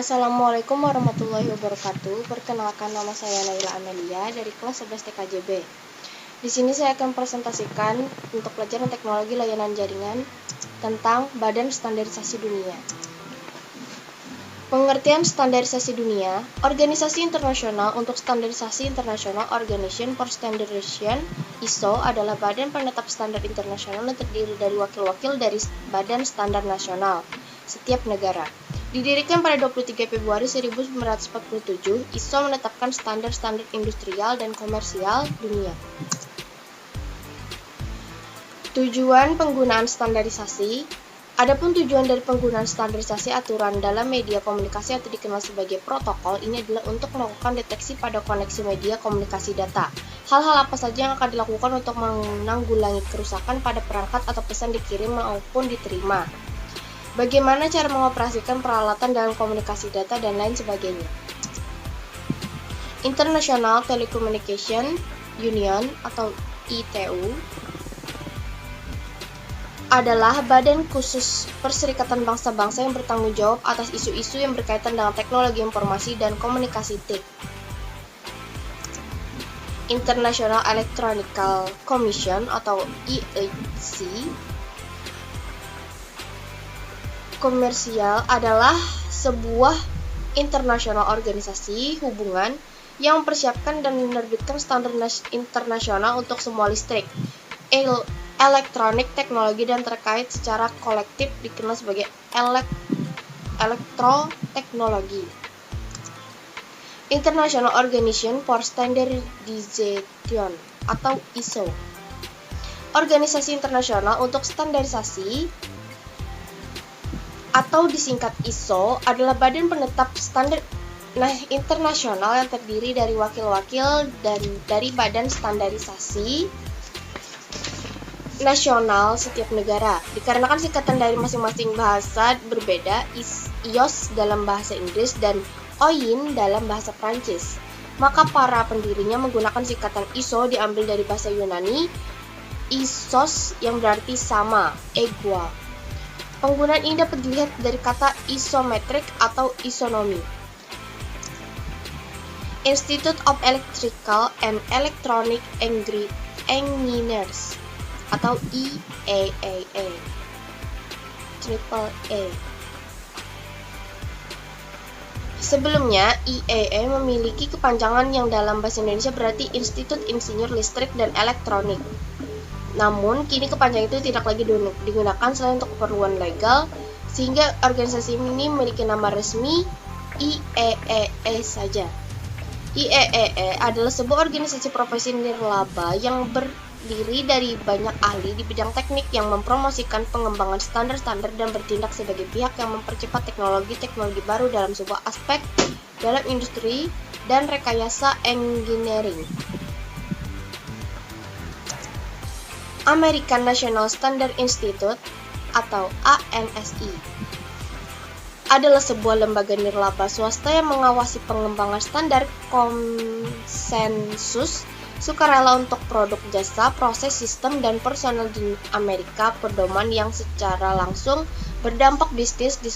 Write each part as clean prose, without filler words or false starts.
Assalamualaikum warahmatullahi wabarakatuh. Perkenalkan, nama saya Naila Amelia dari kelas 11 TKJB. Di sini saya akan presentasikan untuk pelajaran teknologi layanan jaringan tentang Badan Standarisasi Dunia. Pengertian standarisasi dunia: organisasi internasional untuk standarisasi internasional, Organization for Standardization (ISO) adalah badan penetap standar internasional yang terdiri dari wakil-wakil dari badan standar nasional setiap negara. Didirikan pada 23 Februari 1947, ISO menetapkan standar-standar industrial dan komersial dunia. Tujuan penggunaan standarisasi. Adapun tujuan dari penggunaan standarisasi aturan dalam media komunikasi atau dikenal sebagai protokol, ini adalah untuk melakukan deteksi pada koneksi media komunikasi data. Hal-hal apa saja yang akan dilakukan untuk menanggulangi kerusakan pada perangkat atau pesan dikirim maupun diterima. Bagaimana cara mengoperasikan peralatan dalam komunikasi data dan lain sebagainya. International Telecommunication Union atau ITU adalah badan khusus Perserikatan Bangsa-Bangsa yang bertanggung jawab atas isu-isu yang berkaitan dengan teknologi informasi dan komunikasi TIC. International Electronical Commission atau IEC komersial adalah sebuah internasional organisasi hubungan yang mempersiapkan dan menerbitkan standar internasional untuk semua listrik, elektronik, teknologi, dan terkait secara kolektif dikenal sebagai elektroteknologi. International Organization for Standardization atau ISO, organisasi internasional untuk standarisasi atau disingkat ISO, adalah badan penetap standar internasional yang terdiri dari wakil-wakil dari badan standarisasi nasional setiap negara. Dikarenakan singkatan dari masing-masing bahasa berbeda, IOS dalam bahasa Inggris dan OIN dalam bahasa Prancis, maka para pendirinya menggunakan singkatan ISO diambil dari bahasa Yunani, isos yang berarti sama, equal. Penggunaan ini dapat dilihat dari kata isometric atau isonomi. Institute of Electrical and Electronic Engineers atau IEEE, Triple A. Sebelumnya, IEEE memiliki kepanjangan yang dalam bahasa Indonesia berarti Institut Insinyur Listrik dan Elektronik. Namun, kini kepanjangan itu tidak lagi digunakan selain untuk keperluan legal, sehingga organisasi ini memiliki nama resmi IEEE saja. IEEE adalah sebuah organisasi profesi nirlaba yang berdiri dari banyak ahli di bidang teknik yang mempromosikan pengembangan standar-standar dan bertindak sebagai pihak yang mempercepat teknologi-teknologi baru dalam sebuah aspek dalam industri dan rekayasa engineering. American National Standard Institute atau ANSI adalah sebuah lembaga nirlaba swasta yang mengawasi pengembangan standar konsensus sukarela untuk produk, jasa, proses, sistem, dan personal di Amerika, pedoman yang secara langsung berdampak bisnis di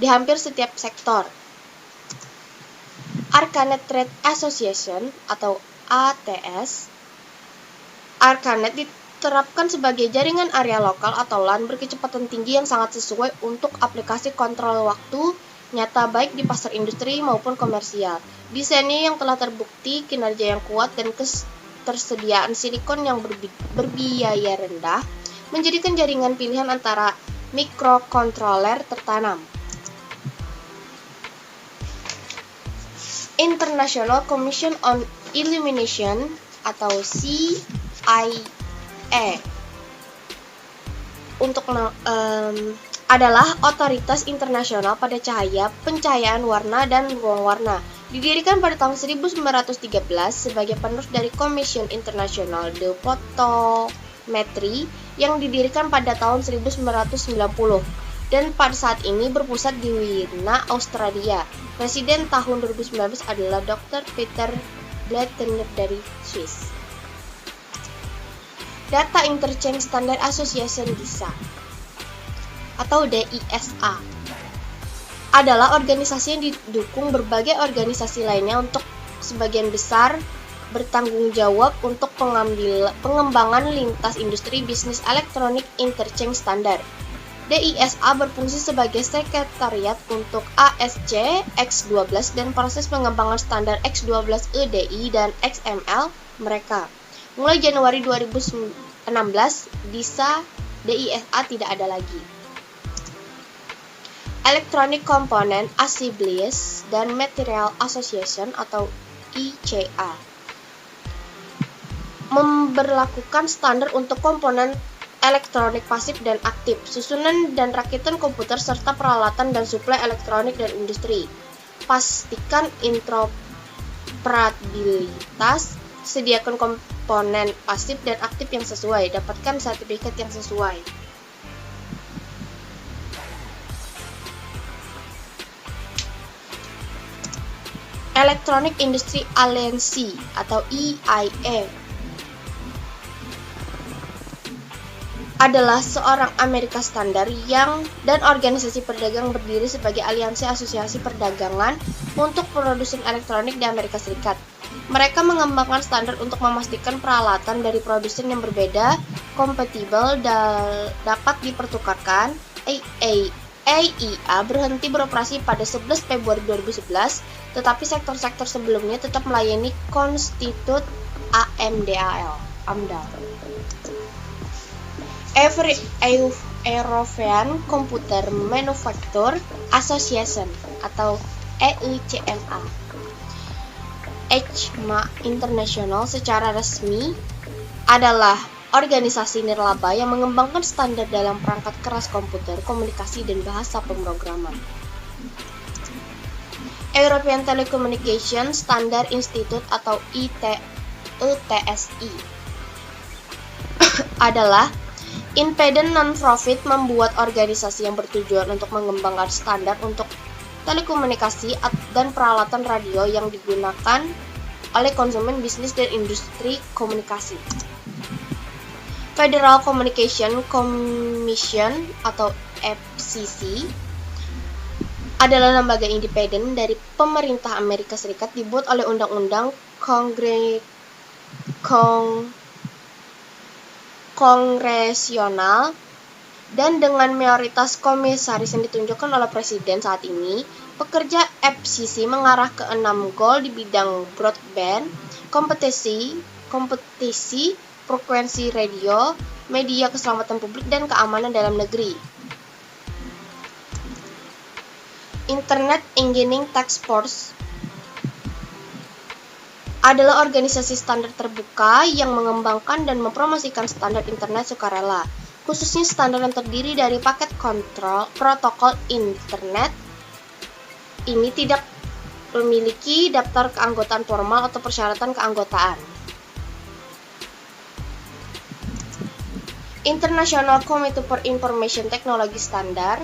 hampir setiap sektor. Arcanet Trade Association atau ATS. Arcanet diterapkan sebagai jaringan area lokal atau LAN berkecepatan tinggi yang sangat sesuai untuk aplikasi kontrol waktu nyata baik di pasar industri maupun komersial. Desainnya yang telah terbukti, kinerja yang kuat, dan ketersediaan silikon yang berbiaya rendah menjadikan jaringan pilihan antara mikrokontroler tertanam. International Commission on Illumination atau CIA untuk adalah otoritas internasional pada cahaya, pencahayaan warna, dan ruang warna. Didirikan pada tahun 1913 sebagai penerus dari Commission International de Photometry yang didirikan pada tahun 1990 dan pada saat ini berpusat di Vienna, Australia. Presiden tahun 2019 adalah Dr. Peter Blättner dari Swiss. Data Interchange Standard Association DISA atau DISA adalah organisasi yang didukung berbagai organisasi lainnya untuk sebagian besar bertanggung jawab untuk pengembangan lintas industri bisnis elektronik interchange standar. DISA berfungsi sebagai sekretariat untuk ASC X12 dan proses pengembangan standar X12 EDI dan XML mereka. Mulai Januari 2016, DISA tidak ada lagi. Electronic Component Assemblies dan Material Association atau ICA memberlakukan standar untuk komponen elektronik pasif dan aktif, susunan dan rakitan komputer serta peralatan dan suplai elektronik dan industri. Pastikan interoperabilitas, sediakan komponen pasif dan aktif yang sesuai, dapatkan sertifikat yang sesuai. Electronic Industry Alliance atau EIA adalah seorang Amerika standar dan organisasi perdagang berdiri sebagai aliansi asosiasi perdagangan untuk produsen elektronik di Amerika Serikat. Mereka mengembangkan standar untuk memastikan peralatan dari produsen yang berbeda, kompatibel, dapat dipertukarkan. EIA berhenti beroperasi pada 11 Februari 2011, tetapi sektor-sektor sebelumnya tetap melayani konstitut AMDAL. European Computer Manufacture Association atau EICMA. EICMA International secara resmi adalah organisasi nirlaba yang mengembangkan standar dalam perangkat keras komputer, komunikasi, dan bahasa pemrograman. European Telecommunication Standard Institute atau ETSI adalah independent non-profit membuat organisasi yang bertujuan untuk mengembangkan standar untuk telekomunikasi dan peralatan radio yang digunakan oleh konsumen, bisnis, dan industri komunikasi. Federal Communication Commission atau FCC adalah lembaga independen dari pemerintah Amerika Serikat, dibuat oleh undang-undang kongresional dan dengan mayoritas komisaris yang ditunjukkan oleh presiden saat ini. Pekerja FCC mengarah ke 6 goal di bidang broadband, kompetisi, frekuensi radio, media, keselamatan publik, dan keamanan dalam negeri. Internet Engineering Task Force adalah organisasi standar terbuka yang mengembangkan dan mempromosikan standar internet sukarela, khususnya standar yang terdiri dari paket kontrol protokol internet. Ini tidak memiliki daftar keanggotaan formal atau persyaratan keanggotaan. International Committee for Information Technology Standard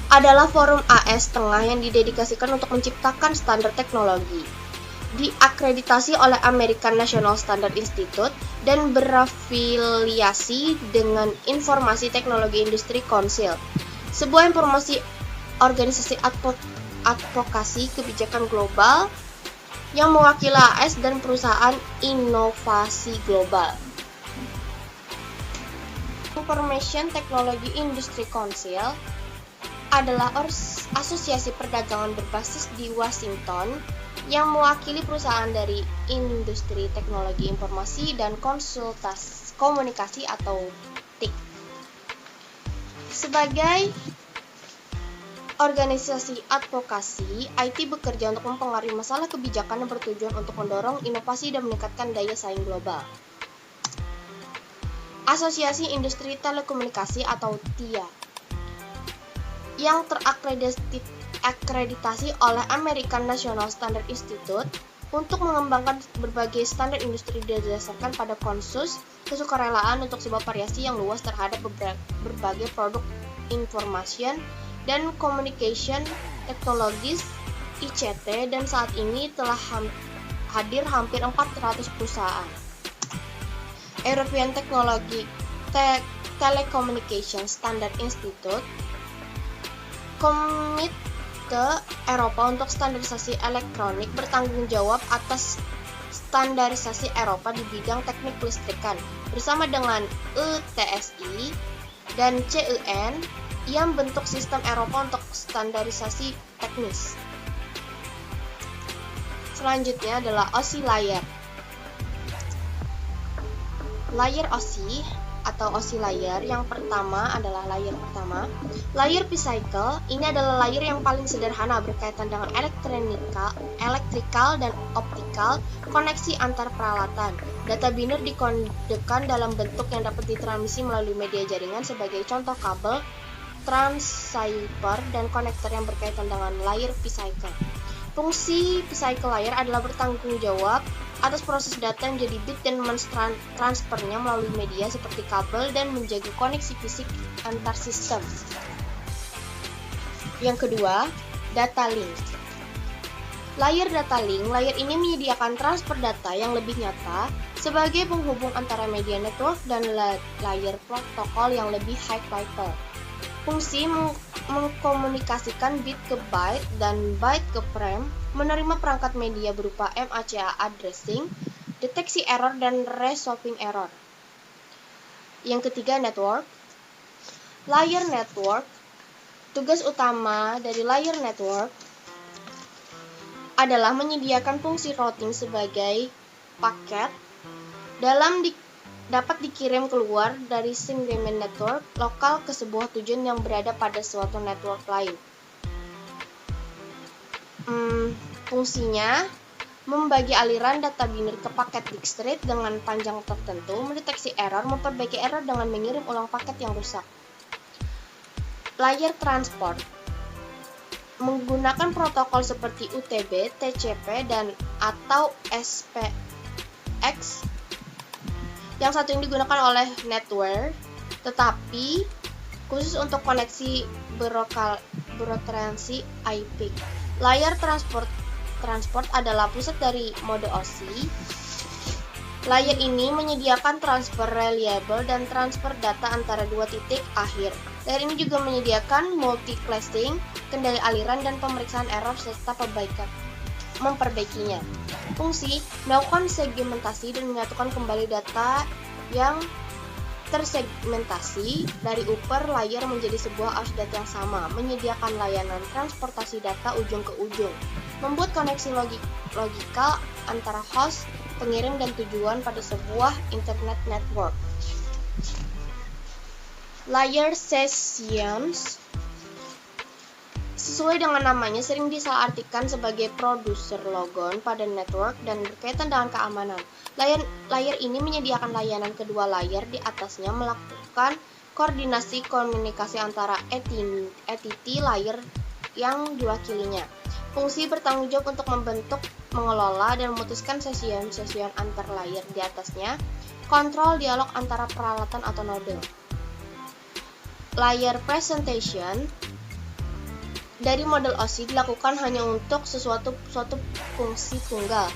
adalah forum AS Tengah yang didedikasikan untuk menciptakan standar teknologi. Diakreditasi oleh American National Standard Institute dan berafiliasi dengan Informasi Teknologi Industri Council, sebuah organisasi advokasi kebijakan global yang mewakili AS dan perusahaan inovasi global. Information Technology Industry Council adalah asosiasi perdagangan berbasis di Washington yang mewakili perusahaan dari industri teknologi informasi dan komunikasi atau TIC. Sebagai organisasi advokasi, IT bekerja untuk mempengaruhi masalah kebijakan yang bertujuan untuk mendorong inovasi dan meningkatkan daya saing global. Asosiasi Industri Telekomunikasi atau TIA yang terakreditasi oleh American National Standard Institute untuk mengembangkan berbagai standar industri didasarkan pada konsensus kesukarelaan untuk sebuah variasi yang luas terhadap berbagai produk information dan communication technologies ICT, dan saat ini telah hadir hampir 400 perusahaan. European Telecommunication Standard Institute Komite Eropa untuk Standarisasi Elektronik bertanggung jawab atas standarisasi Eropa di bidang teknik kelistrikan. Bersama dengan ETSI dan CEN, ia membentuk sistem Eropa untuk standarisasi teknis. Selanjutnya adalah OSI layar. Layar OSI atau OSI layar yang pertama adalah layar pertama. Layar P-cycle ini adalah layar yang paling sederhana berkaitan dengan elektrikal dan optikal koneksi antar peralatan. Data biner dikodekan dalam bentuk yang dapat ditransmisi melalui media jaringan sebagai contoh kabel, transceiver, dan konektor yang berkaitan dengan layar P-cycle. Fungsi P-cycle layar adalah bertanggung jawab atas proses data menjadi bit dan mentransfernya melalui media seperti kabel dan menjaga koneksi fisik antar sistem. Yang kedua, data link. Layar data link, layar ini menyediakan transfer data yang lebih nyata sebagai penghubung antara media network dan layar protokol yang lebih high level. Fungsi mengkomunikasikan bit ke byte dan byte ke frame, menerima perangkat media berupa MACA addressing, deteksi error, dan resolving error. Yang ketiga, network. Layar network. Tugas utama dari layar network adalah menyediakan fungsi routing sebagai paket dapat dikirim keluar dari segmen network lokal ke sebuah tujuan yang berada pada suatu network lain. Fungsinya membagi aliran data biner ke paket discrete dengan panjang tertentu, mendeteksi error, memperbaiki error dengan mengirim ulang paket yang rusak. Layar transport menggunakan protokol seperti UTB, TCP, dan atau SPX. Yang satu ini digunakan oleh network, tetapi khusus untuk koneksi berfrekuensi IP. Layar transport adalah pusat dari mode OSI. Layar ini menyediakan transfer reliable dan transfer data antara dua titik akhir. Layar ini juga menyediakan multiplexing, kendali aliran, dan pemeriksaan error serta memperbaikinya. Fungsi melakukan segmentasi dan menyatukan kembali data yang tersegmentasi dari upper layar menjadi sebuah arus data yang sama, menyediakan layanan transportasi data ujung ke ujung, membuat koneksi logikal antara host, pengirim, dan tujuan pada sebuah internet network. Layar sessions sesuai dengan namanya sering disalahartikan sebagai produser logon pada network dan berkaitan dengan keamanan. Layar ini menyediakan layanan kedua layar di atasnya melakukan koordinasi komunikasi antara entity layar yang diwakilinya. Fungsi bertanggung jawab untuk membentuk, mengelola, dan memutuskan session antar layar di atasnya, kontrol dialog antara peralatan atau node. Layar presentation dari model OSI dilakukan hanya untuk suatu fungsi tunggal.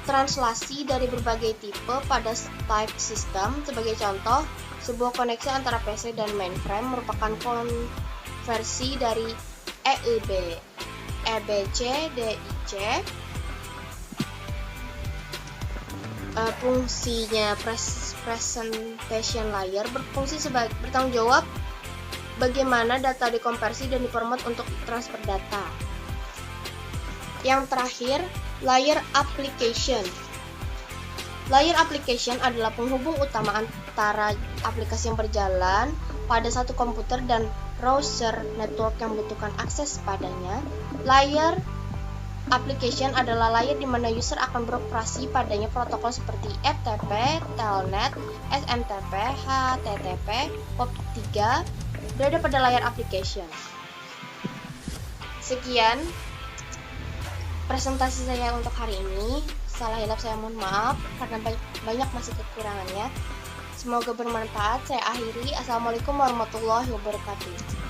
Translasi dari berbagai tipe pada type system, sebagai contoh, sebuah koneksi antara PC dan mainframe merupakan konversi dari EIB, EBC, DIC. Fungsinya presentation layer berfungsi sebagai bertanggung jawab bagaimana data dikonversi dan diformat untuk transfer data. Yang terakhir, layer application. Layer application adalah penghubung utama antara aplikasi yang berjalan pada satu komputer dan browser network yang membutuhkan akses padanya. Layer application adalah layar di mana user akan beroperasi padanya protokol seperti FTP, Telnet, SMTP, HTTP, POP3 berada pada layar application. Sekian presentasi saya untuk hari ini. Salah hilap saya mohon maaf karena banyak masih kekurangannya. Semoga bermanfaat. Saya akhiri. Assalamualaikum warahmatullahi wabarakatuh.